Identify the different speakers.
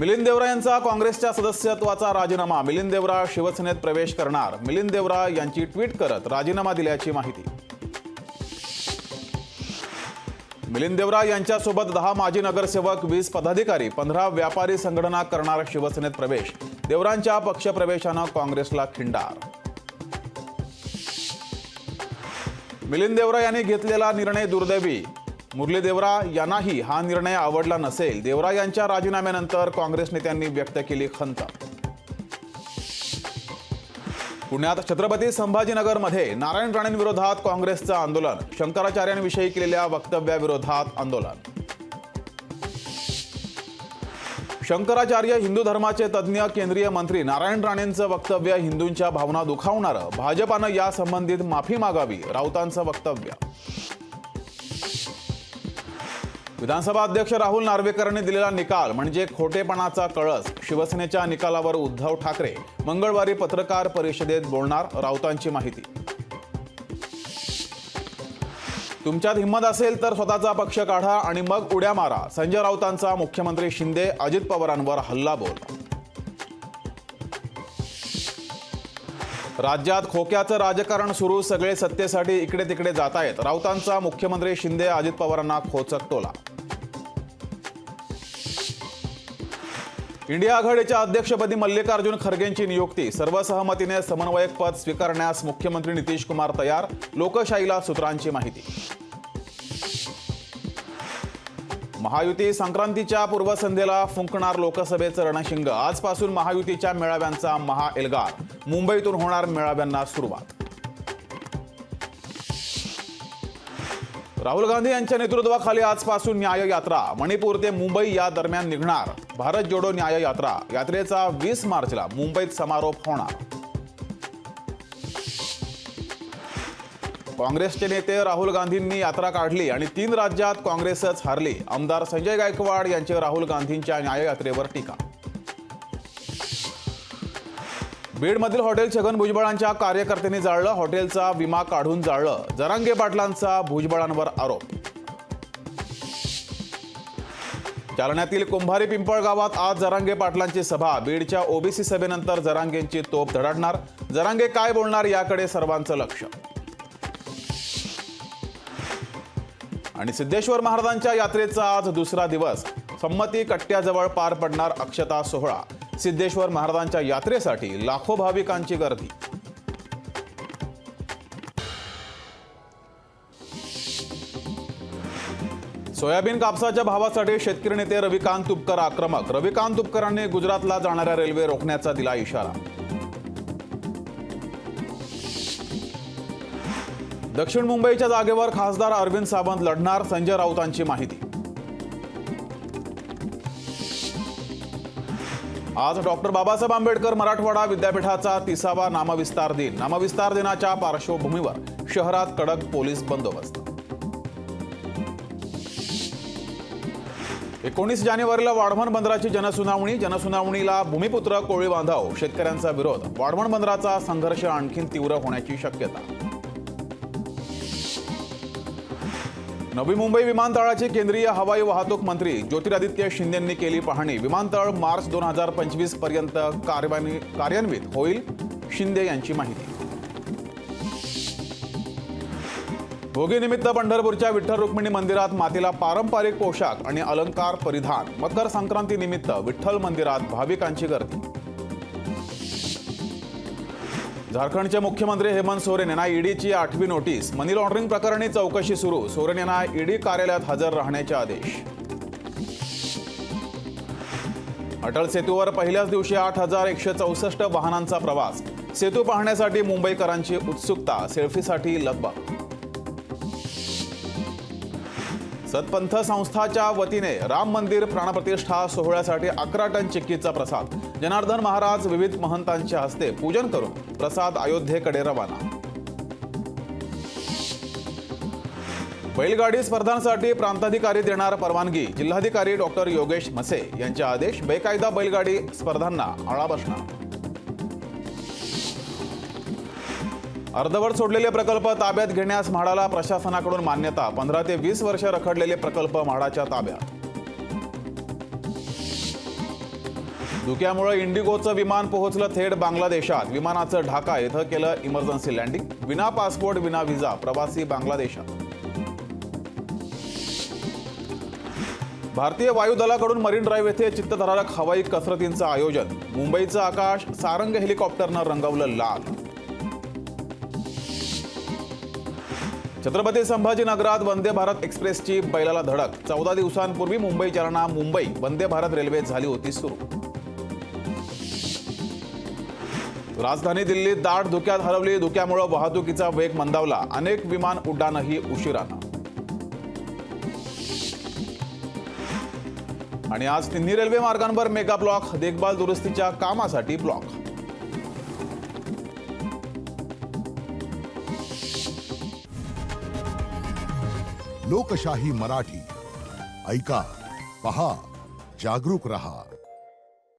Speaker 1: मिलिंद देवरा यांचा काँग्रेसच्या सदस्यत्वाचा राजीनामा. मिलिंद देवरा शिवसेनेत प्रवेश करणार. मिलिंद देवरा यांची ट्विट करत राजीनामा दिल्याची माहिती. मिलिंद देवरा यांच्यासोबत 10 माजी नगरसेवक, 20 पदाधिकारी, 15 व्यापारी संघटना करणार शिवसेनेत प्रवेश. देवरांच्या पक्षप्रवेशानं काँग्रेसला खिंडार. मिलिंद देवरा यांनी घेतलेला निर्णय दुर्दैवी. मुरली देवरा यांनाही हा निर्णय आवडला नसेल. देवरा यांच्या राजीनाम्यानंतर काँग्रेस नेत्यांनी व्यक्त केली खंत. पुण्यात छत्रपती संभाजीनगरमध्ये नारायण राणेंविरोधात काँग्रेसचं आंदोलन. शंकराचार्यांविषयी केलेल्या वक्तव्याविरोधात आंदोलन. शंकराचार्य हिंदू धर्माचे तज्ज्ञ केंद्रीय मंत्री नारायण राणेंचं वक्तव्य हिंदूंच्या भावना दुखावणारं. भाजपानं यासंबंधित माफी मागावी. राऊतांचं वक्तव्य. विधानसभा अध्यक्ष राहुल नार्वेकरांनी दिलेला निकाल म्हणजे खोटेपणाचा कळस. शिवसेनेच्या निकालावर उद्धव ठाकरे मंगळवारी पत्रकार परिषदेत बोलणार. राऊतांची माहिती. तुमच्यात हिंमत असेल तर स्वतःचा पक्ष काढा आणि मग उड्या मारा. संजय राऊतांचा मुख्यमंत्री शिंदे अजित पवारांवर हल्लाबोल. राज्यात खोक्याचं राजकारण सुरू. सगळे सत्तेसाठी इकडे तिकडे जात आहेत. राऊतांचा मुख्यमंत्री शिंदे अजित पवारांना खोचक टोला. इंडिया आघाडीच्या अध्यक्षपदी मल्लिकार्जुन खरगेंची नियुक्ती. सर्वसहमतीने समन्वयक पद स्वीकारण्यास मुख्यमंत्री नितीश कुमार तयार. लोकशाहीला सूत्रांची माहिती. महायुती संक्रांतीच्या पूर्वसंध्येला फुंकणार लोकसभेचं रणशिंग. आजपासून महायुतीच्या मेळाव्यांचा महाएल्गार. मुंबईतून होणार मेळाव्यांना सुरुवात. राहुल गांधी यांच्या नेतृत्वाखाली आजपासून न्याय यात्रा. मणिपूर ते मुंबई या दरम्यान निघणार भारत जोडो न्याय यात्रा. यात्रेचा 20 मार्चला मुंबईत समारोप होणार. काँग्रेसचे नेते राहुल गांधींनी यात्रा काढली आणि 3 राज्यात काँग्रेसच हारली. आमदार संजय गायकवाड यांची राहुल गांधींच्या न्याय यात्रेवर टीका. बीडमधील हॉटेल छगन भुजबळांच्या कार्यकर्त्यांनी जाळलं. हॉटेलचा विमा काढून जाळलं. जरांगे पाटलांचा भुजबळांवर आरोप. जालन्यातील कुंभारी पिंपळ गावात आज जरांगे पाटलांची सभा. बीडच्या ओबीसी सभेनंतर जरांगेंची तोफ धडाडणार. जरांगे काय बोलणार याकडे सर्वांचं लक्ष. आणि सिद्धेश्वर महाराजांच्या यात्रेचा आज दुसरा दिवस. संमती कट्ट्याजवळ पार पडणार अक्षता सोहळा. सिद्धेश्वर महाराजांच्या यात्रेसाठी लाखो भाविकांची गर्दी. सोयाबीन कापसाच्या भावासाठी शेतकरी नेते रविकांत तुपकर आक्रमक. रविकांत तुपकरांनी गुजरातला जाणाऱ्या रेल्वे रोखण्याचा दिला इशारा. दक्षिण मुंबईच्या जागेवर खासदार अरविंद सावंत लढणार. संजय राऊतांची माहिती. आज डॉक्टर बाबासाहेब आंबेडकर मराठवाडा विद्यापीठाचा 30वा नामविस्तार दिन. नामविस्तार दिनाच्या पार्श्वभूमीवर शहरात कडक पोलीस बंदोबस्त. 19 जानेवारीला वाढवण बंदराची जनसुनावणी. जनसुनावणीला भूमिपुत्र कोळी बांधव. शेतकऱ्यांचा विरोध. वाढवण बंदराचा संघर्ष आणखी तीव्र होण्याची शक्यता. नवी मुंबई विमानतळाची केंद्रीय हवाई वाहतूक मंत्री ज्योतिरादित्य शिंदेंनी केली पाहणी. विमानतळ मार्च 2025 पर्यंत कार्यान्वित होईल. शिंदे यांची माहिती. भोगीनिमित्त पंढरपूरच्या विठ्ठल रुक्मिणी मंदिरात मातेला पारंपरिक पोशाख आणि अलंकार परिधान. मकर संक्रांतीनिमित्त विठ्ठल मंदिरात भाविकांची गर्दी. झारखंडचे मुख्यमंत्री हेमंत सोरेन यांना ईडीची 8वी नोटीस. मनी लॉन्ड्रिंग प्रकरणी चौकशी सुरू. सोरेन यांना ईडी कार्यालयात हजर राहण्याचे आदेश. अटल सेतूवर पहिल्याच दिवशी 8,164 वाहनांचा प्रवास. सेतू पाहण्यासाठी मुंबईकरांची उत्सुकता. सेल्फीसाठी लगबग. सतपंथ संस्थाच्या वतीने राम मंदिर प्राणप्रतिष्ठा सोहळ्यासाठी 11 टन चिक्कीचा प्रसाद. जनार्दन महाराज विविध महंतांच्या हस्ते पूजन करून प्रसाद अयोध्येकडे रवाना. बैलगाडी स्पर्धांसाठी प्रांताधिकारी देणार परवानगी. जिल्हाधिकारी डॉक्टर योगेश म्हसे यांचे आदेश. बेकायदा बैलगाडी स्पर्धांना आळा बसणार. अर्धवट सोडलेले प्रकल्प ताब्यात घेण्यास म्हाडाला प्रशासनाकडून मान्यता. 15 ते 20 वर्ष रखडलेले प्रकल्प म्हाडाच्या ताब्यात. धुक्यामुळे इंडिगोचं विमान पोहोचलं थेट बांगलादेशात. विमानाचं ढाका इथं केलं इमर्जन्सी लँडिंग. विना पासपोर्ट विना व्हिसा प्रवासी बांगलादेशात. भारतीय वायुदलाकडून मरीन ड्राईव्ह येथे चित्तथरारक हवाई कसरतींचं आयोजन. मुंबईचं आकाश सारंग हेलिकॉप्टरनं रंगवलं लाल. छत्रपती संभाजीनगरात वंदे भारत एक्सप्रेसची बैलाला धडक. 14 दिवसांपूर्वी मुंबई जालना मुंबई वंदे भारत रेल्वे झाली होती सुरू. राजधानी दिल्लीत दाट धुक्यात हरवली. धुक्यामुळे वाहतुकीचा वेग मंदावला. अनेक विमान उड्डाणंही उशिरानं. आणि आज तिन्ही रेल्वे मार्गांवर मेगा ब्लॉक. देखभाल दुरुस्तीच्या कामासाठी ब्लॉक.
Speaker 2: लोकशाही मराठी ऐका, पहा, जागरूक रहा.